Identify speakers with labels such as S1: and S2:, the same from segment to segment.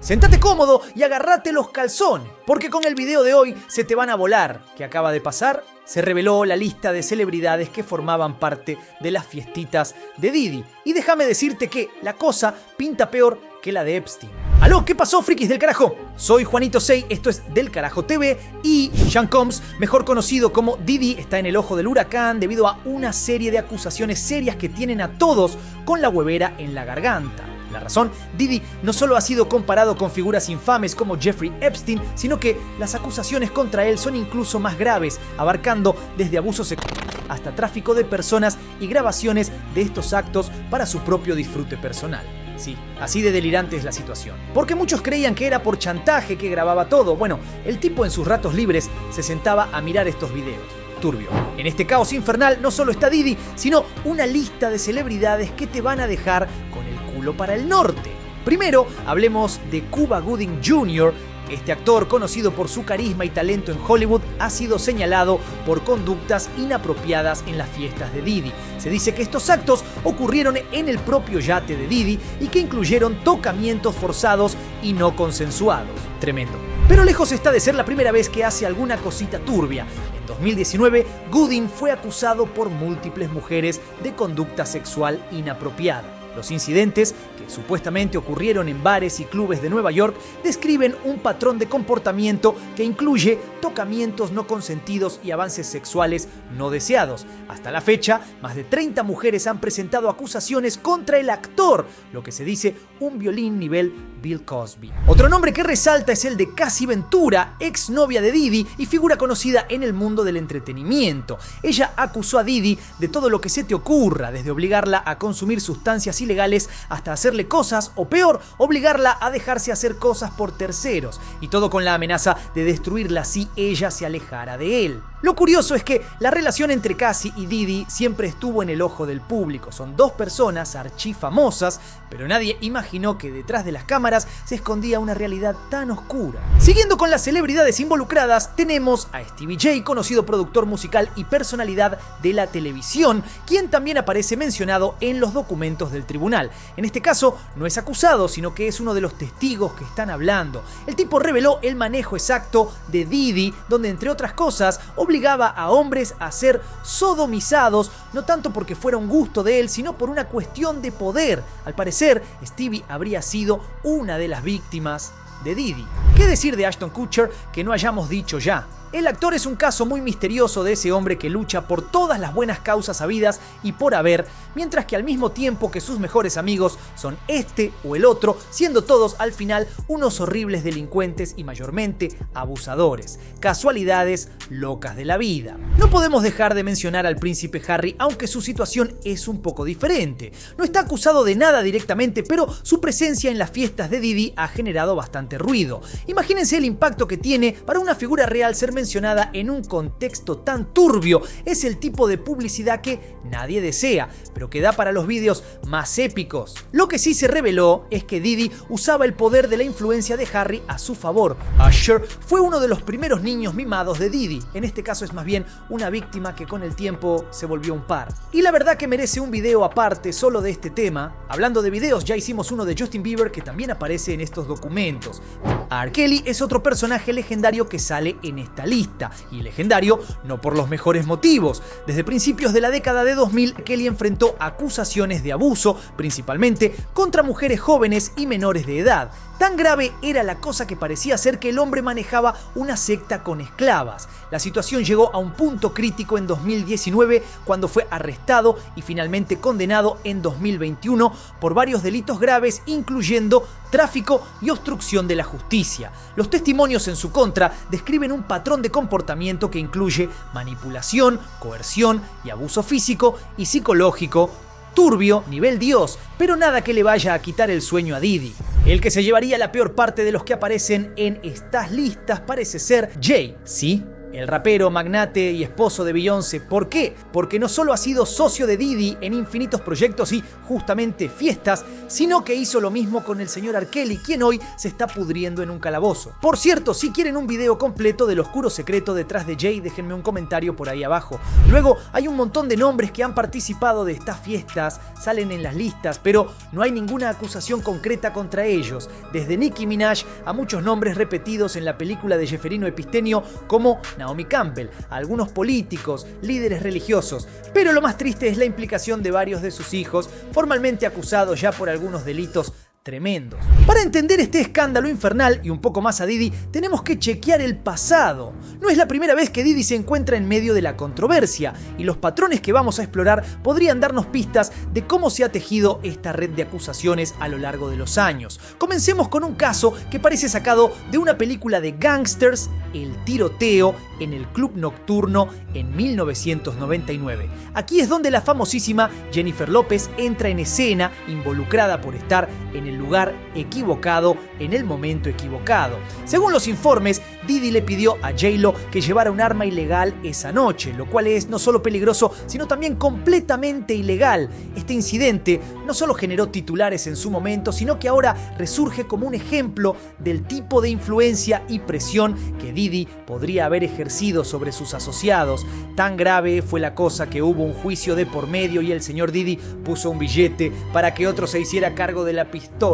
S1: Sentate cómodo y agárrate los calzones, porque con el video de hoy se te van a volar. ¿Qué acaba de pasar? Se reveló la lista de celebridades que formaban parte de las fiestitas de Diddy. Y déjame decirte que la cosa pinta peor que la de Epstein. ¡Aló! ¿Qué pasó, frikis del carajo? Soy Juanito Sei, esto es Del Carajo TV y Sean Combs, mejor conocido como Diddy, está en el ojo del huracán debido a una serie de acusaciones serias que tienen a todos con la huevera en la garganta. La razón, Diddy no solo ha sido comparado con figuras infames como Jeffrey Epstein, sino que las acusaciones contra él son incluso más graves, abarcando desde abuso sexual hasta tráfico de personas y grabaciones de estos actos para su propio disfrute personal. Sí, así de delirante es la situación. Porque muchos creían que era por chantaje que grababa todo. Bueno, el tipo en sus ratos libres se sentaba a mirar estos videos. Turbio. En este caos infernal no solo está Diddy, sino una lista de celebridades que te van a dejar con el culo para el norte. Primero, hablemos de Cuba Gooding Jr., Este actor, conocido por su carisma y talento en Hollywood, ha sido señalado por conductas inapropiadas en las fiestas de Diddy. Se dice que estos actos ocurrieron en el propio yate de Diddy y que incluyeron tocamientos forzados y no consensuados. Tremendo. Pero lejos está de ser la primera vez que hace alguna cosita turbia. En 2019, Gooding fue acusado por múltiples mujeres de conducta sexual inapropiada. Los incidentes, que supuestamente ocurrieron en bares y clubes de Nueva York, describen un patrón de comportamiento que incluye tocamientos no consentidos y avances sexuales no deseados. Hasta la fecha, más de 30 mujeres han presentado acusaciones contra el actor, lo que se dice un violín nivel Bill Cosby. Otro nombre que resalta es el de Cassie Ventura, exnovia de Diddy y figura conocida en el mundo del entretenimiento. Ella acusó a Diddy de todo lo que se te ocurra, desde obligarla a consumir sustancias ilegales hasta hacerle cosas, o peor, obligarla a dejarse hacer cosas por terceros, y todo con la amenaza de destruirla si ella se alejara de él. Lo curioso es que la relación entre Cassie y Diddy siempre estuvo en el ojo del público. Son dos personas archifamosas, pero nadie imaginó que detrás de las cámaras se escondía una realidad tan oscura. Siguiendo con las celebridades involucradas, tenemos a Stevie J, conocido productor musical y personalidad de la televisión, quien también aparece mencionado en los documentos del tribunal. En este caso, no es acusado, sino que es uno de los testigos que están hablando. El tipo reveló el manejo exacto de Diddy, donde entre otras cosas obligaba a hombres a ser sodomizados, no tanto porque fuera un gusto de él, sino por una cuestión de poder. Al parecer, Stevie habría sido una de las víctimas de Diddy. ¿Qué decir de Ashton Kutcher que no hayamos dicho ya? El actor es un caso muy misterioso de ese hombre que lucha por todas las buenas causas habidas y por haber, mientras que al mismo tiempo que sus mejores amigos son este o el otro, siendo todos al final unos horribles delincuentes y mayormente abusadores. Casualidades locas de la vida. No podemos dejar de mencionar al príncipe Harry, aunque su situación es un poco diferente. No está acusado de nada directamente, pero su presencia en las fiestas de Diddy ha generado bastante ruido. Imagínense el impacto que tiene para una figura real ser mencionada en un contexto tan turbio. Es el tipo de publicidad que nadie desea, pero que da para los vídeos más épicos. Lo que sí se reveló es que Diddy usaba el poder de la influencia de Harry a su favor. Usher fue uno de los primeros niños mimados de Diddy. En este caso es más bien una víctima que con el tiempo se volvió un par. Y la verdad que merece un video aparte solo de este tema. Hablando de videos, ya hicimos uno de Justin Bieber que también aparece en estos documentos. R. Kelly es otro personaje legendario que sale en esta lista, y legendario no por los mejores motivos. Desde principios de la década de 2000, Kelly enfrentó acusaciones de abuso, principalmente contra mujeres jóvenes y menores de edad. Tan grave era la cosa que parecía ser que el hombre manejaba una secta con esclavas. La situación llegó a un punto crítico en 2019, cuando fue arrestado y finalmente condenado en 2021 por varios delitos graves, incluyendo tráfico y obstrucción de la justicia. Los testimonios en su contra describen un patrón de comportamiento que incluye manipulación, coerción y abuso físico y psicológico. Turbio, nivel Dios, pero nada que le vaya a quitar el sueño a Diddy. El que se llevaría la peor parte de los que aparecen en estas listas parece ser Jay, ¿sí? El rapero, magnate y esposo de Beyoncé. ¿Por qué? Porque no solo ha sido socio de Diddy en infinitos proyectos y justamente fiestas, sino que hizo lo mismo con el señor R. Kelly, quien hoy se está pudriendo en un calabozo. Por cierto, si quieren un video completo del oscuro secreto detrás de Jay, déjenme un comentario por ahí abajo. Luego, hay un montón de nombres que han participado de estas fiestas, salen en las listas, pero no hay ninguna acusación concreta contra ellos. Desde Nicki Minaj a muchos nombres repetidos en la película de Jefferino Epistenio, como Naomi Campbell, a algunos políticos, líderes religiosos. Pero lo más triste es la implicación de varios de sus hijos, formalmente acusados ya por algunos delitos tremendos. Para entender este escándalo infernal y un poco más a Diddy, tenemos que chequear el pasado. No es la primera vez que Diddy se encuentra en medio de la controversia, y los patrones que vamos a explorar podrían darnos pistas de cómo se ha tejido esta red de acusaciones a lo largo de los años. Comencemos con un caso que parece sacado de una película de gangsters, El tiroteo en el club nocturno en 1999. Aquí es donde la famosísima Jennifer López entra en escena, involucrada por estar en el lugar equivocado en el momento equivocado. Según los informes, Diddy le pidió a J-Lo que llevara un arma ilegal esa noche, lo cual es no solo peligroso, sino también completamente ilegal. Este incidente no solo generó titulares en su momento, sino que ahora resurge como un ejemplo del tipo de influencia y presión que Diddy podría haber ejercido sobre sus asociados. Tan grave fue la cosa que hubo un juicio de por medio y el señor Diddy puso un billete para que otro se hiciera cargo de la pistola.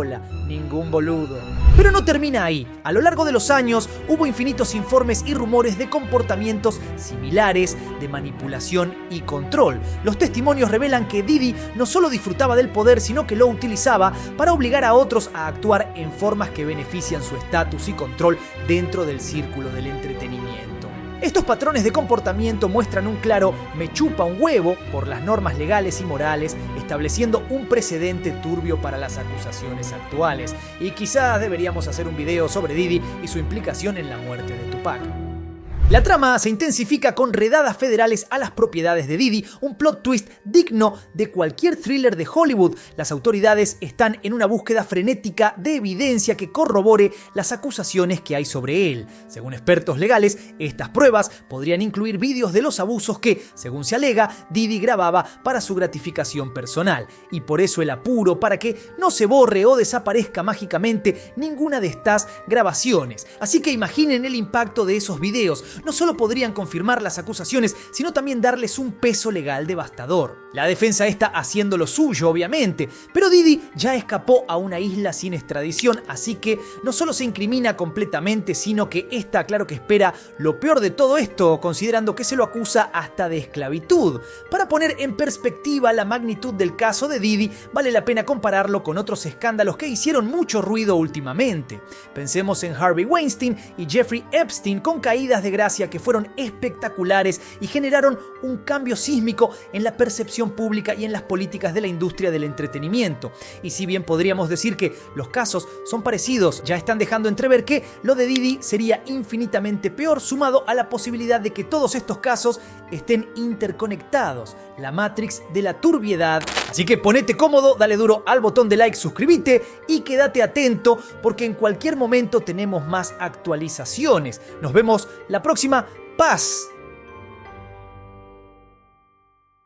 S1: Ningún boludo. Pero no termina ahí. A lo largo de los años hubo infinitos informes y rumores de comportamientos similares, de manipulación y control. Los testimonios revelan que Diddy no solo disfrutaba del poder, sino que lo utilizaba para obligar a otros a actuar en formas que benefician su estatus y control dentro del círculo del entretenimiento. Estos patrones de comportamiento muestran un claro me chupa un huevo por las normas legales y morales, estableciendo un precedente turbio para las acusaciones actuales. Y quizás deberíamos hacer un video sobre Diddy y su implicación en la muerte de Tupac. La trama se intensifica con redadas federales a las propiedades de Diddy, un plot twist digno de cualquier thriller de Hollywood. Las autoridades están en una búsqueda frenética de evidencia que corrobore las acusaciones que hay sobre él. Según expertos legales, estas pruebas podrían incluir vídeos de los abusos que, según se alega, Diddy grababa para su gratificación personal. Y por eso el apuro para que no se borre o desaparezca mágicamente ninguna de estas grabaciones. Así que imaginen el impacto de esos videos. No solo podrían confirmar las acusaciones, sino también darles un peso legal devastador. La defensa está haciendo lo suyo, obviamente, pero Diddy ya escapó a una isla sin extradición, así que no solo se incrimina completamente, sino que está claro que espera lo peor de todo esto, considerando que se lo acusa hasta de esclavitud. Para poner en perspectiva la magnitud del caso de Diddy, vale la pena compararlo con otros escándalos que hicieron mucho ruido últimamente. Pensemos en Harvey Weinstein y Jeffrey Epstein, con caídas de gracia que fueron espectaculares y generaron un cambio sísmico en la percepción pública y en las políticas de la industria del entretenimiento. Y si bien podríamos decir que los casos son parecidos, ya están dejando entrever que lo de Diddy sería infinitamente peor, sumado a la posibilidad de que todos estos casos estén interconectados. La Matrix de la turbiedad. Así que ponete cómodo, dale duro al botón de like, suscríbete y quédate atento porque en cualquier momento tenemos más actualizaciones. Nos vemos la próxima. Paz.